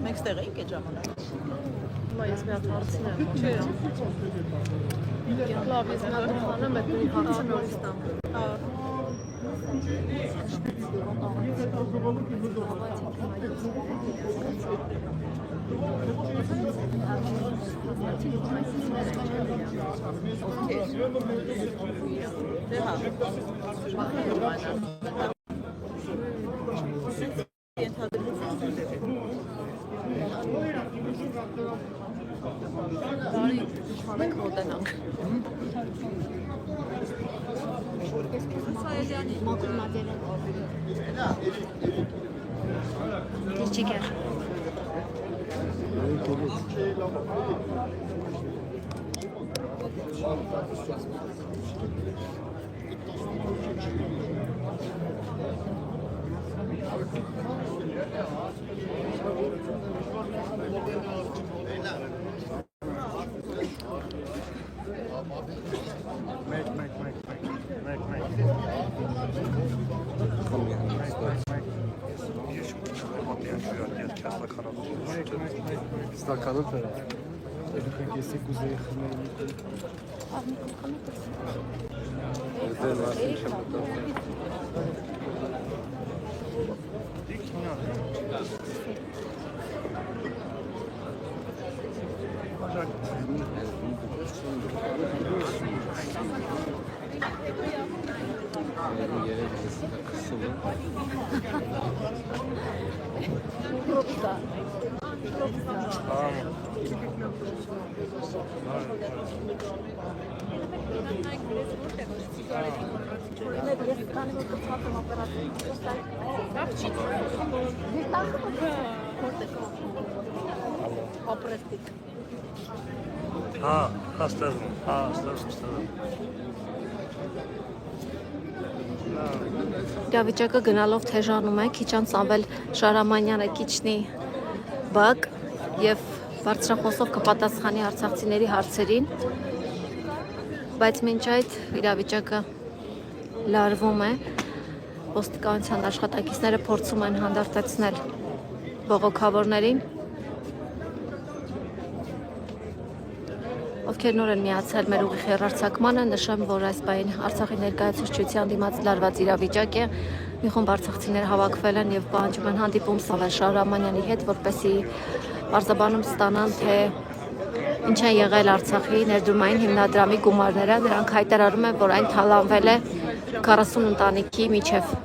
Մենք ստեղ էինք այդ ժամանակ։ Ես մի հատ հարցնեմ, չէ։ Լավ, ես մի հատ խանեմ, այդ մի հարցը նորից տամ։ Բարի, հանենք մոտենանք։ Մոկր մատերը։ Ես չիկեր։ Ստականը դրա։ Դուք եք եսեք ուզեի խմել։ Իրավիճակը գնալով թեժանում է, քիչ անց Սամվել Շարամանյանը կիչնի բակ եւ բարձրախոսով կպատասխանի արցախցիների հարցերին, բայց մինչ այդ իրավիճակը լարվում է, ոստիկանության աշխատակիցները փորձում են հանդարտեցնել բողոքավորներին, ովքեր նոր են միացել մեր ուղիղ հեռարձակմանը, նշեմ, որ այս պահին Արցախի ներկայացուցչության դիմաց լարված իրավիճակ է, մի խումբ արցախցիներ հավաքվել են եւ պահանջում են հանդիպում Սամվել Շահրամանյանի հետ, որպեսզի պարզաբանում ստանան, թե ինչ են եղել Արցախի ներդրումային հիմնադրամի գումարները, նրանք հայտարարում են, որ այն թալանվել է 40 ընտանիքի միջև։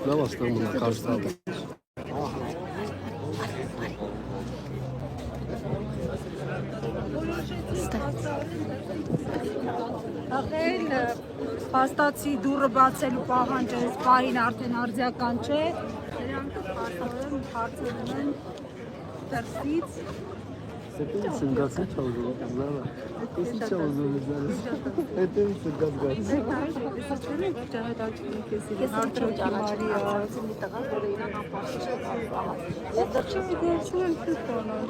Լավ աստանում է կարծրատը։ Ախել փաստացի դուռը բացելու պահանջը այս պահին արդեն արձիական չէ։ Նրանք հարցերում են դրսից։ Սեպին սնգացի չաուզում, զարը։ Էսի չաուզում է զարը։ Հետին սնգացգաց։ Ես արդրոք ճանաչում արցարացին մի տղա, որը իրան անպարսիշ է կարծահաց։ Ես դրչում մի դերսում եմ քուտ տոնան։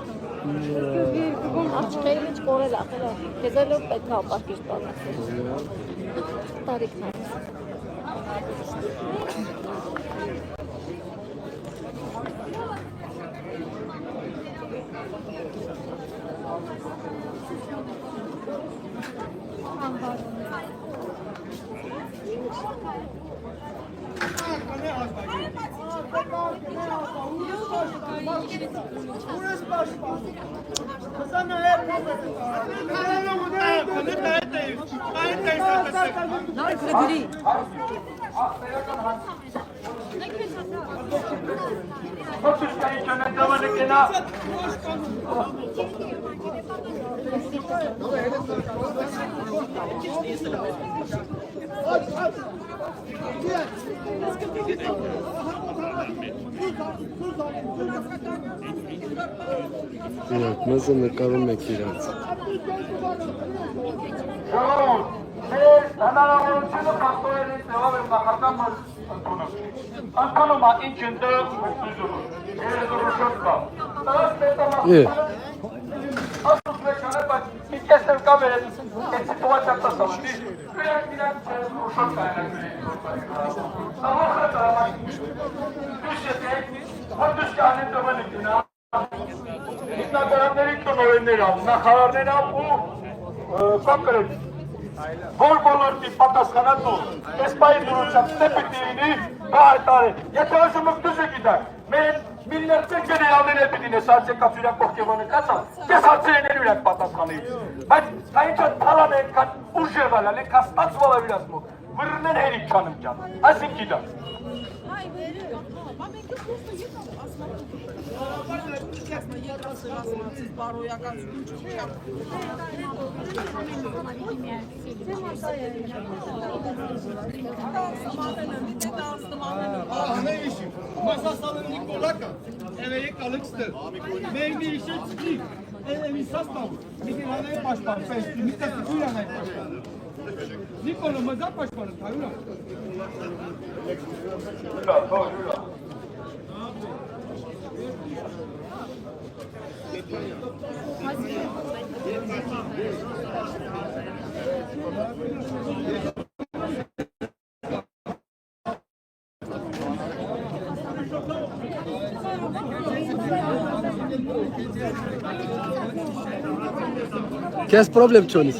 Արջկայի մեջ կորել ախելա, քեզ այլով պետք է ապարկիշ բանասել։ Տարիքն է։ Մզը նկարում եք իրանց։ Մեր հնարավորությունը կաստորերից նեղավ եմ նախական մզ ընդունում։ Անկանում է ինչ ընդրը ուղտուզումը։ Երեզորոշոտ կա։ Տարած պետամասները ասուս մեքանը, բայց մի կեսել կա մեր այդ սիտուացիան տասավնդի։ Իրանք երեզորոշոտ կա Ահոխը տարամաշ դուշ ետեք, դուշ կանեն տվանիք ունա։ Հիմնադարանների տնօրեններ ալ, նախարարներ ալ ու կոնկրետ որ բոլորտի պատասխանատու էսպայի դուրուչապ ստեպիտի ինի դա հայտարի եթե ասում ըք դուզ է գիտակ մեր միլիարդներ գեներալներ է պիտին ես արցեկավ յուրակ կողքևանը կացալ ես արցերեներ յուրակ պատասխանի բայց կա ինչա թալան են կան ուժևալ ալ են կա ստացվալ է վիրասմու վրներ հերիք չանım ճան այսին գիտակ Մասասալը Նիկոլակա, էվերի կալիքստը, մեր մի իշը ծկի, էվի սաստավ, միկի հանայի պաշպան, պեստի, մի տեսի կույր հանայի պաշպան։ Նիկոլը մզա պաշպանը, թայունա։ Քեզ պրոբլեմ չունես։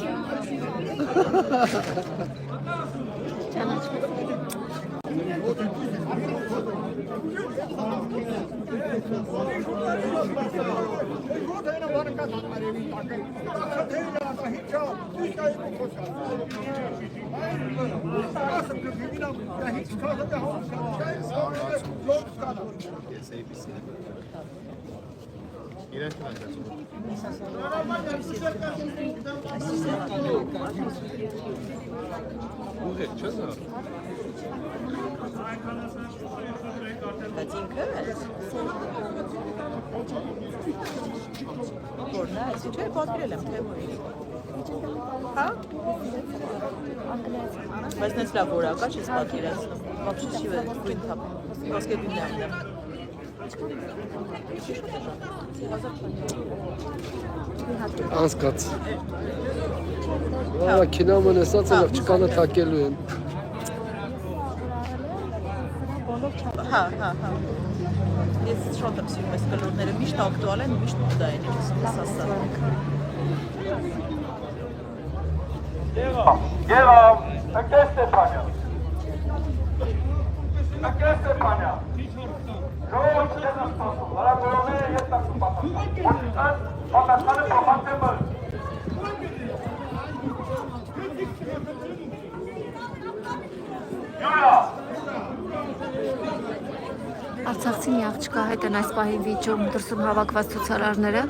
Բայց նենց լավ որակա չես պատկերացնում, вообще չի վեն թափ, ոսկե գույնամն է։ Անցկաց։ Ահա կինոմն էսած էլ չկանը թակելու են։ Հա։ Ես շատ եմ սիրում այս կլորները, միշտ ակտուալ են, միշտ մոդա են, ես ասա։ Եղավ, ըկես Ստեփանյան։ Ժողովուրդ չեն ասպասում, հարագորողները ես տակում պատասխան։ Պատասխանը պրոֆանտեմը։ Յուրա։ Արցախցի մի աղջկա հետ են այս պահին վիճում դրսում հավաքված ցուցարարները։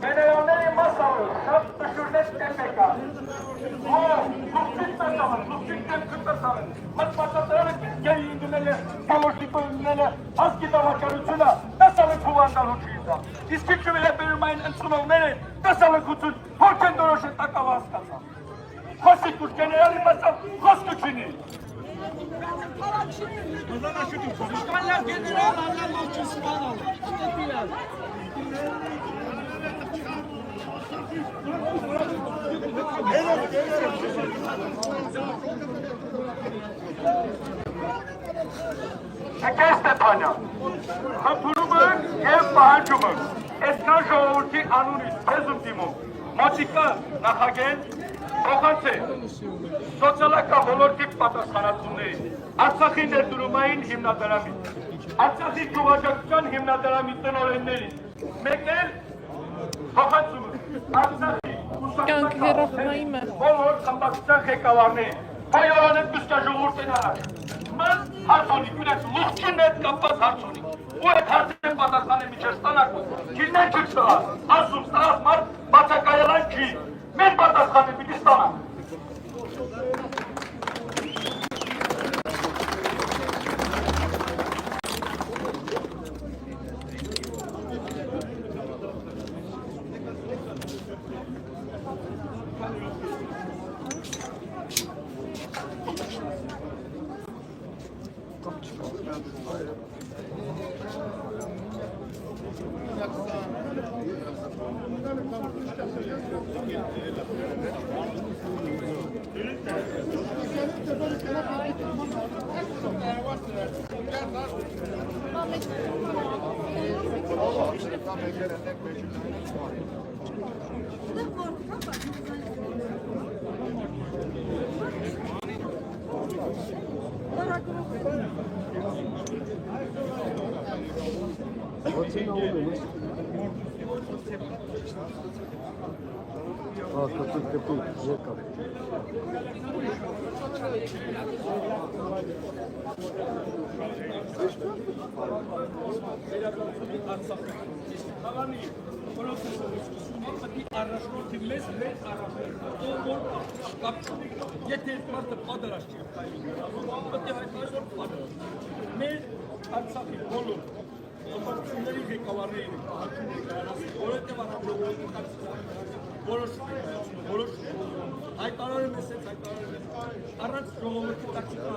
Գեներալների մասը շատ տշուրներ Շեկեր Ստեփանյան, խնդրում եմ և պահանջում եմ, այսքան ժողովրդի անունից ձեզ եմ դիմում, մոտիկա նախագեն փոխանցե սոցիալական ոլորտի պատասխանատուներին, Արցախի ներդրումային հիմնադրամի, Արցախի գյուղաճակցության հիմնադրամի տնօրեններին, մեկ էլ փոխանցում եմ Արցախի ուսանողներին, բոլոր խմբակցության ղեկավարներին, հայրենիք բժշկաժողովրդին առաջ Mən harçonik, ürək, luxçun et qapaz harçonik. O et harçonik patasxanı miçəstanak bu. Kildən çıksığa, azum, sağazmar, baçaqayalan ki, mən patasxanı Bilistan'a. Եթե մարդը պատրաստ չի պետք է հայտնի որ պատրաստ մեր Արցախի բոլոր ապարտությունների ղեկավարներին որովհետև որոշ հայտարարում ես առանց ժողովրդի տակտիկա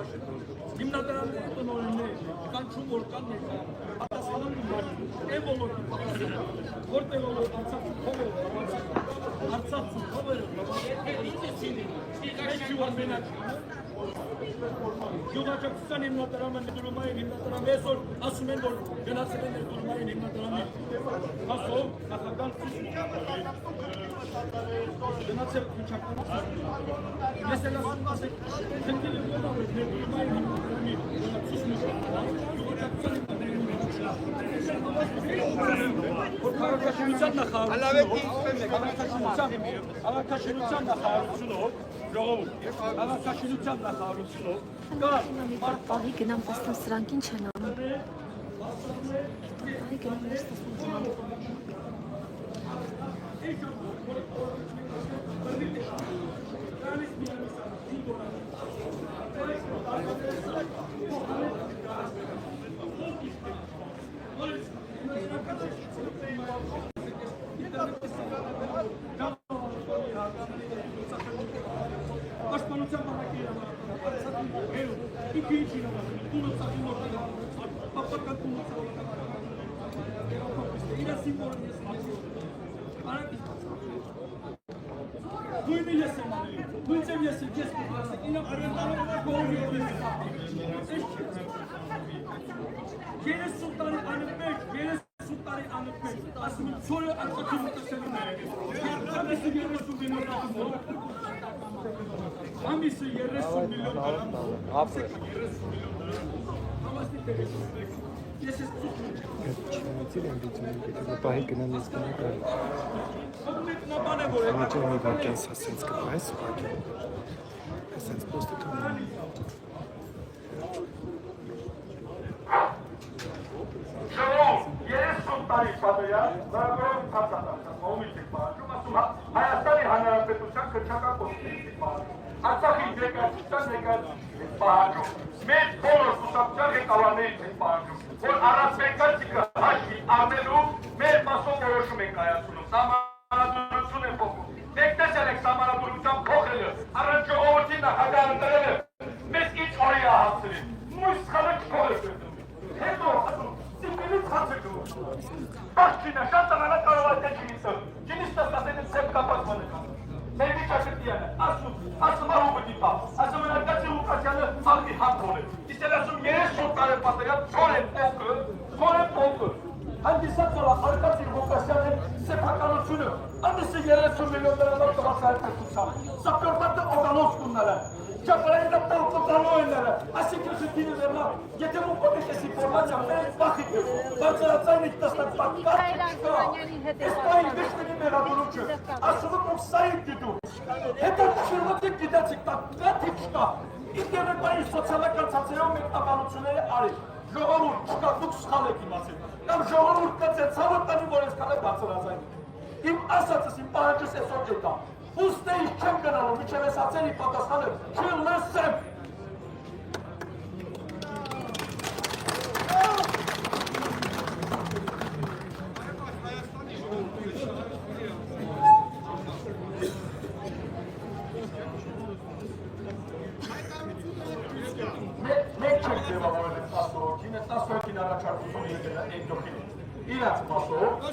հիմնադրամների տնօրենների կանչում որ կան ներկա պատասխանում են բոլորի որտեղ որ Արցախի փողը Արցախի փողը Գյուղաճակցության հիմնադրամը ներդրումային հիմնադրամը այսօր ասում են որ գնացել են ներդրումային հիմնադրամի հասով նախագահ գնացել քիչակում ես էլ ասում ասեք քննիլ ոնով ներդրումային հիմնադրամի Քաղաքաշինության նախարարությունով ժողովուրդ քաղաքաշինության նախարարությունով Պահի գնամ տեսնեմ սրանք ինչ են անում։ Պահի գնամ տեսնեմ Ամիսը 30 միլիոն Պահի գնան ես գնական Անաճը մի վարկյան սասենց կպայս ուղակի Սենց պոստը կամեն Շրով, 30 տարի պատեյա, նարագորով ծածատացան, մողմից եք պահանջում, ասում Հայաստանի Հանրապետության կրչական կոստից եք պահանջում, Արցախի ներկայացության եք պահանջում, մեր բոլոր կուսակցության ղեկավարներից եք պահանջում, որ առանց մեկացիկը հաշվի առնելու մեր մասով որոշում ենք կայացնում, սահմանադրություն են փոխում, մեկ տեսել եք սահմանադրության փոխելը, առանց ժողովրդի նախագահ ընտրելը, մեզ ինչ օրի է հասցրել, մույս Աղջինը շատ տղանա կարող է թե չգիտը, չինիստը ստասեն սեպ կապած մնեկան։ Մեր միջաշրտիանը, ասում արու բդիպա, ասում ընարկացի ուկացյանը աղդի հանդրոն է, իսել ասում երես շոտ կարև պատերյալ ծոր են պոնկը, հանդիսած որ արկացի ուկացյանը սեպականությունը, անդիսը 30 միլիոն դրամար տղացար կրկուցան, սապյորպատը օգանոց կուննարը, Չապարային դա պոկոտանոյները, ասիկը շտինը վերնա, եթե մուկոտ եք ես ինվորմացիա, մերեք բախիք ես, բարձարացային եք տստակ պատկար չկա, ես պային վեշտենի մերադորում չէ, ասում եք սային գիտու, հետո շիրվատ եք գիտացիք, տատվետ չկա, ինտերնետային սոցիալական ծացերով մեկ տականությունները արի, ժողորուր չկա, դուք սխալ եք իմացել, կամ ժողորուր կծեր, ցավոտ տանի, որ ես կան է բարձարացային, իմ ասացս, իմ պահանջս ես ոք ետա, Ուստեի չեմ գնալու, միջև ես ացերի պատասխանը, չլսեմ։ Մեկ չեք ձևավորել է 10 հոգին, 10 հոգին առաջարկություն եկել է էկդոքին։ Իրաց մասով,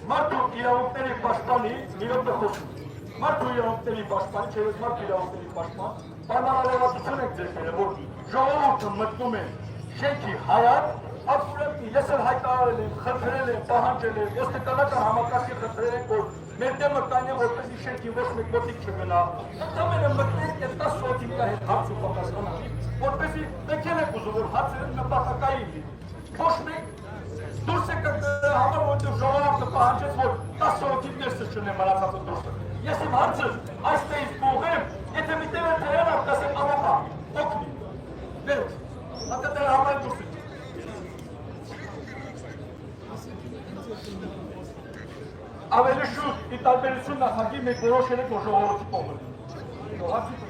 մարդու իրավունքների պաշտպանի, իրոք խոսում, մարդու իրավունքների պաշտպանի, չէ ես մարդու իրավունքների պաշտպան, պայմանավորվածություն եք ձեր կերել, որ ժողովուրդը մտնում է շենքի հայար, absolutely, ես էլ հայտարարել եմ, խնդրել եմ, պահանջել եմ, ոստիկանական համակարգի խնդրել եմ, որ մեր դեմը կային է, որպեսզի շենքի ոչ մեկ մոտիկ չգնա, ընդամենը մտնենք այդ 10 հոգի հետ հարց ու պատասխանա, որպեսզի եկել եք ուզում, որ հարցերը նպատակային լինի, ոչ մեկ դուրս եկեք համար, որտեղ ժողովուրդը պահանջեց, որ 10 հոգի ներսը չունեն մնացածը դուրսը։ Ես իմ հարցը այստեղից կուղեմ, եթե մի տեղ են ասեմ ամապա, օգնի, վերջ, հատը տեղ համայն դուրս եք։ Ավելի շուտ, ի տարբերություն նախագի մենք որոշել ենք, որ ժողովրդի կողմը լինի։ Հարցի